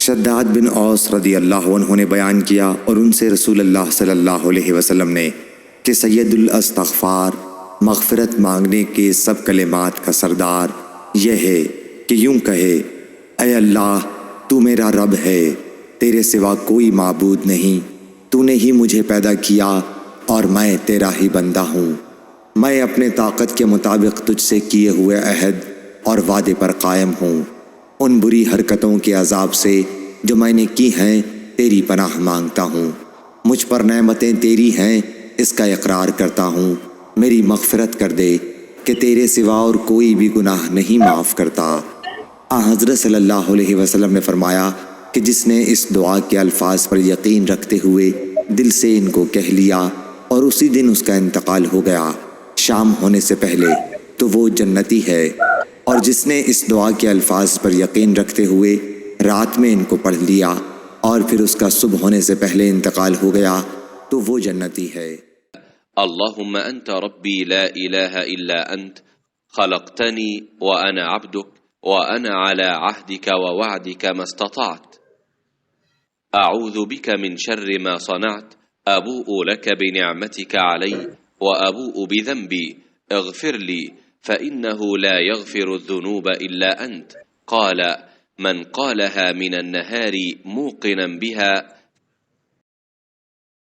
شداد بن اوس رضی اللہ عنہ نے بیان کیا اور ان سے رسول اللہ صلی اللہ علیہ وسلم نے کہ سید الاستغفار مغفرت مانگنے کے سب کلمات کا سردار یہ ہے کہ یوں کہے: اے اللہ، تو میرا رب ہے، تیرے سوا کوئی معبود نہیں، تو نے ہی مجھے پیدا کیا اور میں تیرا ہی بندہ ہوں۔ میں اپنے طاقت کے مطابق تجھ سے کیے ہوئے عہد اور وعدے پر قائم ہوں۔ ان بری حرکتوں کے عذاب سے جو میں نے کی ہیں تیری پناہ مانگتا ہوں۔ مجھ پر نعمتیں تیری ہیں، اس کا اقرار کرتا ہوں۔ میری مغفرت کر دے کہ تیرے سوا اور کوئی بھی گناہ نہیں معاف کرتا۔ حضرت صلی اللہ علیہ وسلم نے فرمایا کہ جس نے اس دعا کے الفاظ پر یقین رکھتے ہوئے دل سے ان کو کہہ لیا اور اسی دن اس کا انتقال ہو گیا شام ہونے سے پہلے، تو وہ جنتی ہے، اور جس نے اس دعا کے الفاظ پر یقین رکھتے ہوئے رات میں ان کو پڑھ لیا اور پھر اس کا صبح ہونے سے پہلے انتقال ہو گیا تو وہ جنتی ہے۔ اللهم أنت ربي لا إله إلا أنت خلقتني وأنا عبدك وأنا على عهدك ووعدك ما استطعت أعوذ بك من شر ما صنعت أبوء لك بنعمتك علي وأبوء بذنبي اغفر لي فإنه لا يغفر الذنوب إلا أنت قال من قالها من النهار موقنا بها